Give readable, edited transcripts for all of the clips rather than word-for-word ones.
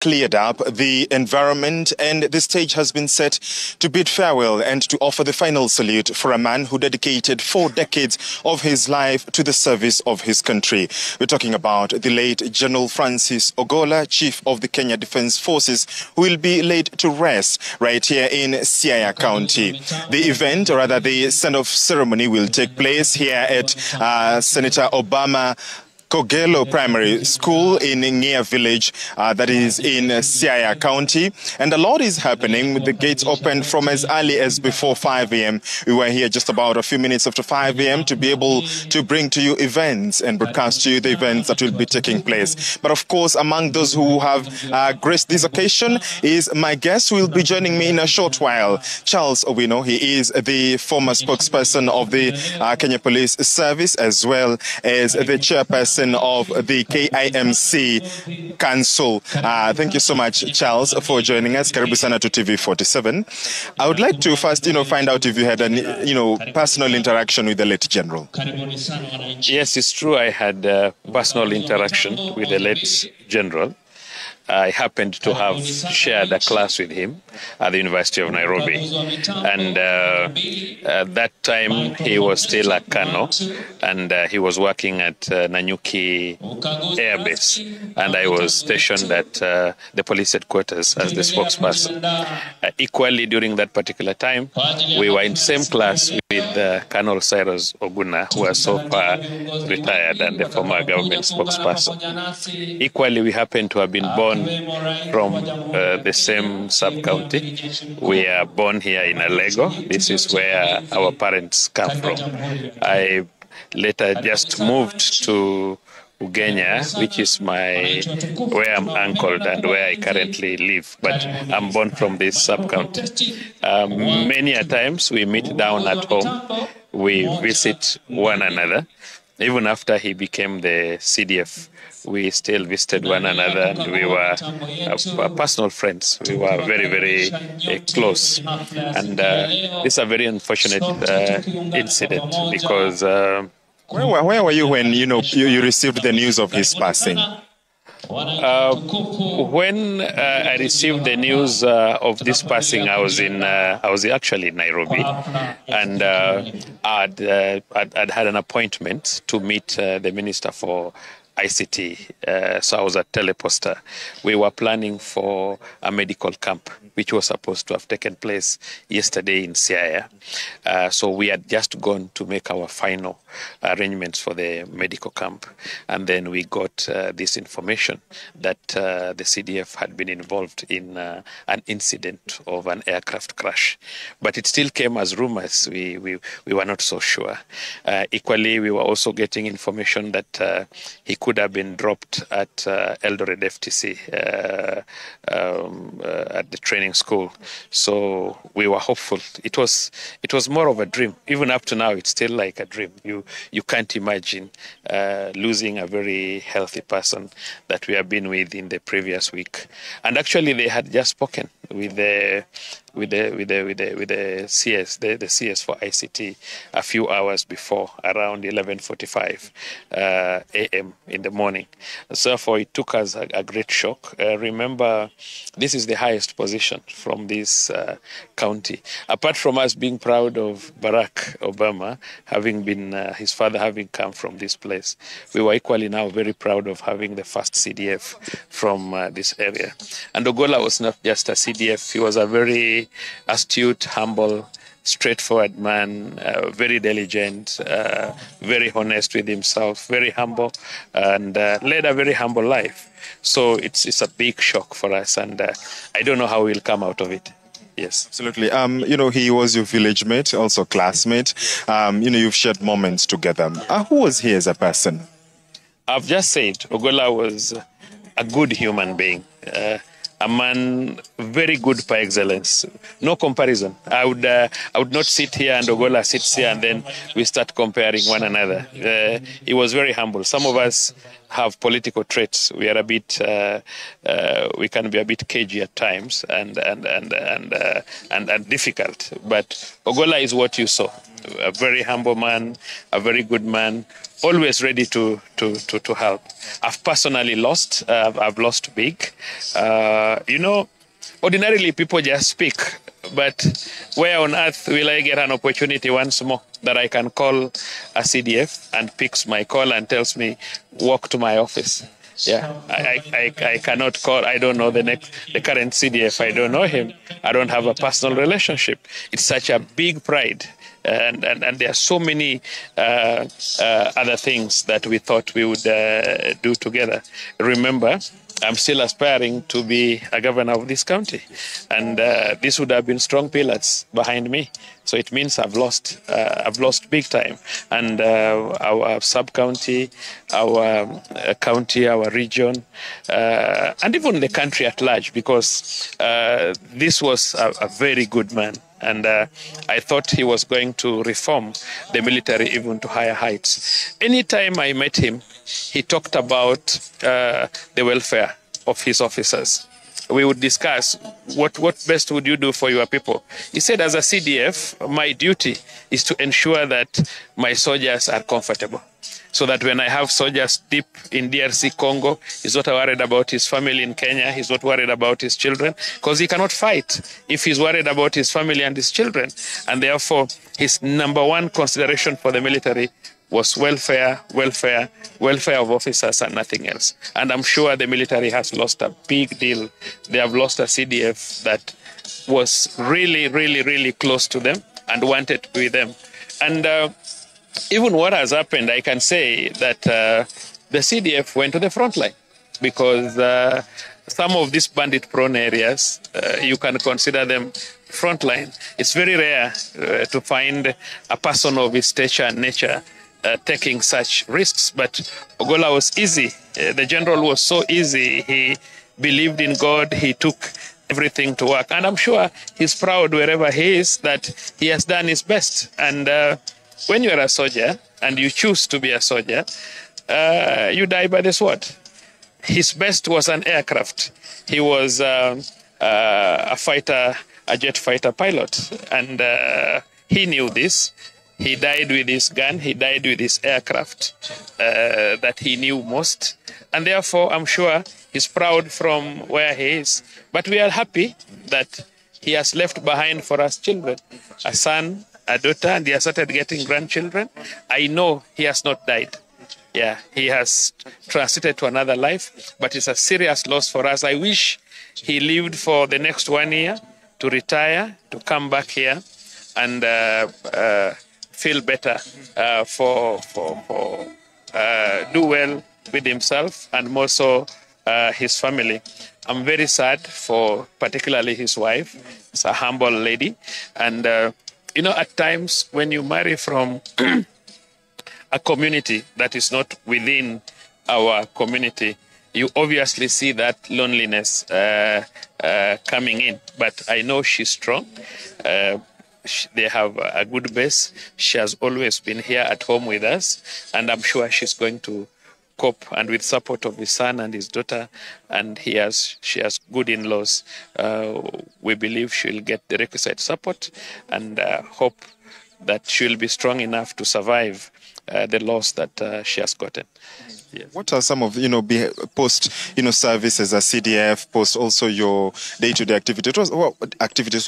cleared up the environment, and the stage has been set to bid farewell and to offer the final salute for a man who dedicated 4 decades of his life to the service of his country. We're talking about the late General Francis Ogolla, Chief of the Kenya Defence Forces, who will be laid to rest right here in Siaya County. The event, or rather the send-off ceremony, will take place here at Senator Obama Kogelo Primary School in Ngea Village, that is in Siaya County. And a lot is happening with the gates opened from as early as before 5 a.m. We were here just about a few minutes after 5 a.m. to be able to bring to you events and broadcast to you the events that will be taking place. But of course, among those who have graced this occasion is my guest who will be joining me in a short while, Charles Owino. He is the former spokesperson of the Kenya Police Service, as well as the chairperson of the KIMC Council. Thank you so much, Charles, for joining us. Karibu sana to TV 47. I would like to first, find out if you had an, personal interaction with the late General. Yes, it's true. I had personal interaction with the late General. I happened to have shared a class with him at the University of Nairobi. And at that time, he was still a colonel, and he was working at Nanyuki Air Base. And I was stationed at the police headquarters as the spokesperson. Equally, during that particular time, we were in the same class with Colonel Cyrus Oguna, who was so far retired and the former government spokesperson. Equally, we happened to have been born from the same sub-county. We are born here in Alego. This is where our parents come from. I later just moved to Ugenya, which is where I'm anchored and where I currently live, but I'm born from this sub-county. Many a times we meet down at home, we visit one another. Even after he became the CDF, we still visited one another, and we were personal friends. We were very, very close. And this is a very unfortunate incident because... Where were you when, you received the news of his passing? When I received the news of this passing, I was actually in Nairobi, and I'd had an appointment to meet the Minister for ICT, so I was at Teleposter. We were planning for a medical camp, which was supposed to have taken place yesterday in Siaya. So we had just gone to make our final arrangements for the medical camp. And then we got this information that the CDF had been involved in an incident of an aircraft crash. But it still came as rumors. We were not so sure. Equally, we were also getting information that he could have been dropped at Eldoret FTC at the training school. So we were hopeful. It was more of a dream. Even up to now, it's still like a dream. You can't imagine losing a very healthy person that we have been with in the previous week. And actually, they had just spoken with the CS, the CS for ICT a few hours before, around 11:45 a.m. in the morning. So therefore, it took us a great shock. Remember, this is the highest position from this county. Apart from us being proud of Barack Obama, having been his father having come from this place, we were equally now very proud of having the first CDF from this area. And Ogolla was not just a CDF, he was a very astute, humble, straightforward man, very diligent, very honest with himself, very humble, and led a very humble life. So it's a big shock for us, and I don't know how we'll come out of it. Yes, absolutely. He was your village mate, also classmate. You've shared moments together. Who was he as a person? I've just said Ogolla was a good human being. A man very good par excellence, no comparison. I would not sit here and Ogolla sits here and then we start comparing one another. He was very humble. Some of us have political traits. We are a bit, we can be a bit cagey at times and difficult. But Ogolla is what you saw: a very humble man, a very good man, always ready to help. I've personally lost. I've lost big. Ordinarily people just speak, but where on earth will I get an opportunity once more that I can call a CDF and picks my call and tells me, walk to my office? Yeah, I cannot call. I don't know the current CDF. I don't know him. I don't have a personal relationship. It's such a big pride. And there are so many other things that we thought we would do together. Remember, I'm still aspiring to be a governor of this county, and this would have been strong pillars behind me. So it means I've lost big time, and our sub-county, our county, our region, and even the country at large, because this was a very good man. And I thought he was going to reform the military even to higher heights. Anytime I met him, he talked about the welfare of his officers. We would discuss what best would you do for your people. He said, as a CDF, my duty is to ensure that my soldiers are comfortable, so that when I have soldiers deep in DRC Congo, he's not worried about his family in Kenya, he's not worried about his children, because he cannot fight if he's worried about his family and his children. And therefore, his number one consideration for the military was welfare of officers and nothing else. And I'm sure the military has lost a big deal. They have lost a CDF that was really, really, really close to them and wanted to be with them. And even what has happened, I can say that the CDF went to the front line, because some of these bandit-prone areas, you can consider them front line. It's very rare to find a person of his stature and nature taking such risks. But Ogolla was easy. The general was so easy. He believed in God. He took everything to work. And I'm sure he's proud wherever he is that he has done his best. And when you're a soldier and you choose to be a soldier, you die by the sword. His best was an aircraft. He was a jet fighter pilot. And he knew this. He died with his gun. He died with his aircraft that he knew most. And therefore, I'm sure he's proud from where he is. But we are happy that he has left behind for us children, a son, a daughter, and he has started getting grandchildren. I know he has not died. Yeah, he has transited to another life, but it's a serious loss for us. I wish he lived for the next 1 year to retire, to come back here and feel better, do well with himself and more so his family. I'm very sad for particularly his wife. It's a humble lady. And, at times when you marry from a community that is not within our community, you obviously see that loneliness coming in. But I know she's strong. They have a good base. She has always been here at home with us, and I'm sure she's going to cope, and with support of his son and his daughter, and she has good in-laws. We believe she'll get the requisite support, and hope that she'll be strong enough to survive the loss that she has gotten. Yes. What are some of, post, service as a CDF, post also your day-to-day activities?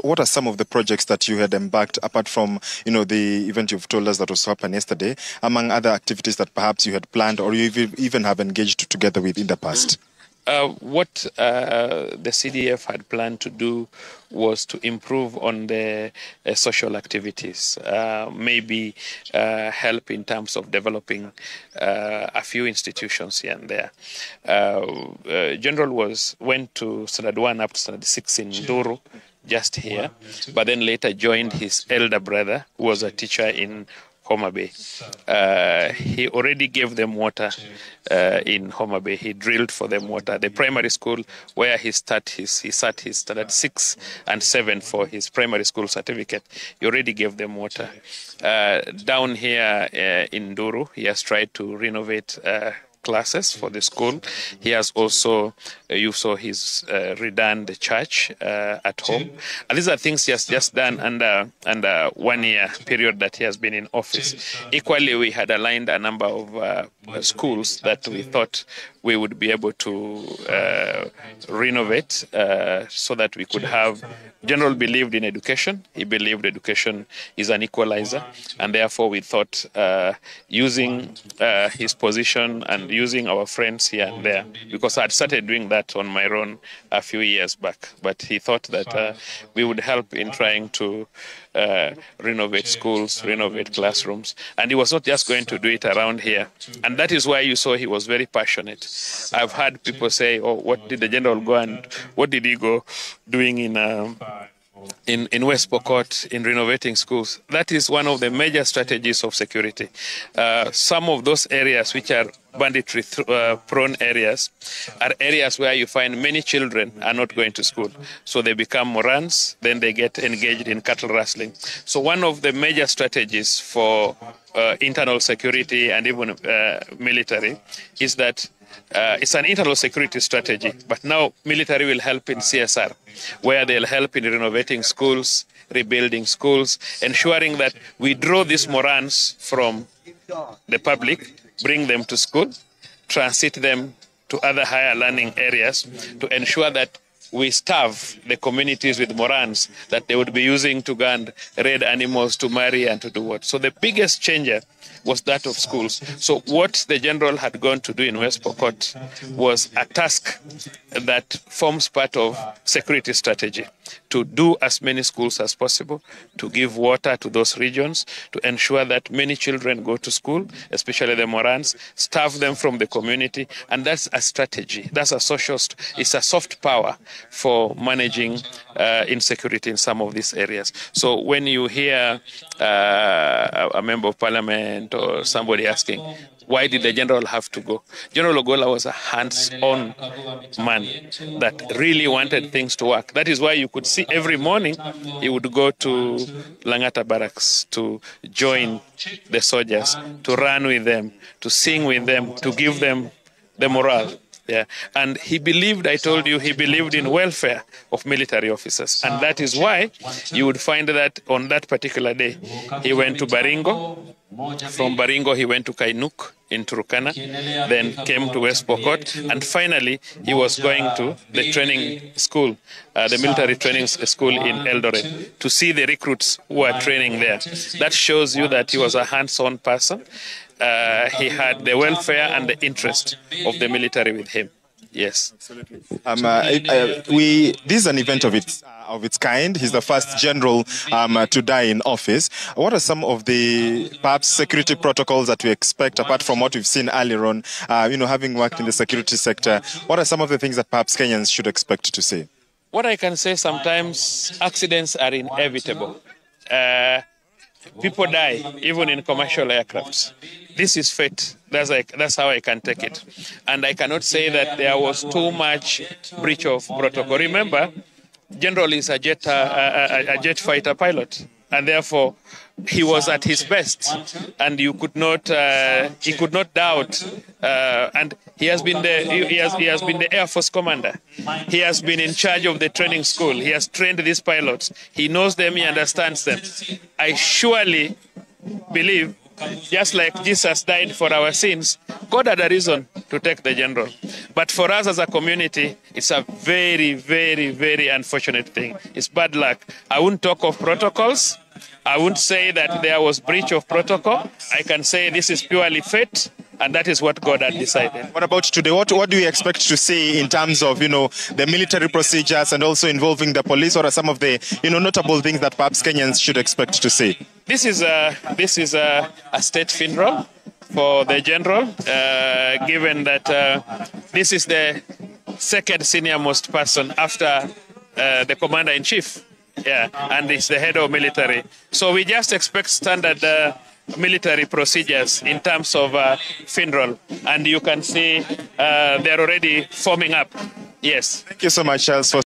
What are some of the projects that you had embarked, apart from, the event you've told us that was happened yesterday, among other activities that perhaps you had planned or you even have engaged together with in the past? What the CDF had planned to do was to improve on the social activities, maybe help in terms of developing a few institutions here and there. General went to Standard 1 up to Standard 6 in Nduru, just here, but then later joined his elder brother, who was a teacher in Homa Bay. He already gave them water in Homa Bay. He drilled for them water. The primary school where he sat his Standard 6 and 7 for his primary school certificate, he already gave them water. Down here in Nduru, he has tried to renovate classes for the school. He has also, you saw he's redone the church at home. And these are things he has just done under 1 year period that he has been in office. Equally, we had aligned a number of schools that we thought we would be able to renovate so that we could have. General believed in education. He believed education is an equalizer, and therefore we thought using his position and using our friends here and there, because I had started doing that on my own a few years back, but he thought that we would help in trying to renovate schools, renovate classrooms, and he was not just going to do it around here. And that is why you saw he was very passionate. I've heard people say, oh, what did the general go and what did he go doing in West Pokot in renovating schools? That is one of the major strategies of security. Some of those areas which are banditry prone areas are areas where you find many children are not going to school. So they become morans, then they get engaged in cattle rustling. So one of the major strategies for internal security and even military is that it's an internal security strategy, but now military will help in CSR, where they'll help in renovating schools, rebuilding schools, ensuring that we draw these morans from the public, bring them to school, transit them to other higher learning areas to ensure that we starve the communities with morans that they would be using to go and raid animals, to marry and to do what. So the biggest changer was that of schools. So what the general had gone to do in West Pokot was a task that forms part of security strategy, to do as many schools as possible, to give water to those regions, to ensure that many children go to school, especially the morans, starve them from the community. And that's a strategy. That's a social, it's a soft power for managing insecurity in some of these areas. So when you hear a member of parliament or somebody asking, why did the general have to go? General Ogolla was a hands-on man that really wanted things to work. That is why you could see every morning he would go to Langata Barracks to join the soldiers, to run with them, to sing with them, to give them the morale. Yeah. And he believed, I told you, he believed in welfare of military officers. And that is why you would find that on that particular day, he went to Baringo. From Baringo, he went to Kainuk in Turkana, then came to West Pokot, and finally, he was going to the training school, the military training school in Eldoret, to see the recruits who are training there. That shows you that he was a hands-on person. He had the welfare and the interest of the military with him. Yes. Absolutely. This is an event of its kind. He's the first general to die in office. What are some of the perhaps security protocols that we expect, apart from what we've seen earlier on? Having worked in the security sector, what are some of the things that perhaps Kenyans should expect to see? What I can say, sometimes accidents are inevitable. People die, even in commercial aircrafts. This is fate. That's how I can take it. And I cannot say that there was too much breach of protocol. Remember, General is a jet fighter pilot, and therefore he was at his best, and you could not, he could not doubt. And he has been the Air Force commander. He has been in charge of the training school. He has trained these pilots. He knows them. He understands them. I surely believe, just like Jesus died for our sins, God had a reason to take the general. But for us as a community, it's a very, very, very unfortunate thing. It's bad luck. I wouldn't talk of protocols. I wouldn't say that there was breach of protocol. I can say this is purely fate, and that is what God had decided. What about today? What do you expect to see in terms of, the military procedures and also involving the police? What are some of the, notable things that perhaps Kenyans should expect to see? This is a state funeral for the general, given that this is the second senior most person after the commander-in-chief. Yeah, and it's the head of military. So we just expect standard military procedures in terms of funeral. And you can see they're already forming up. Yes. Thank you so much, Charles, for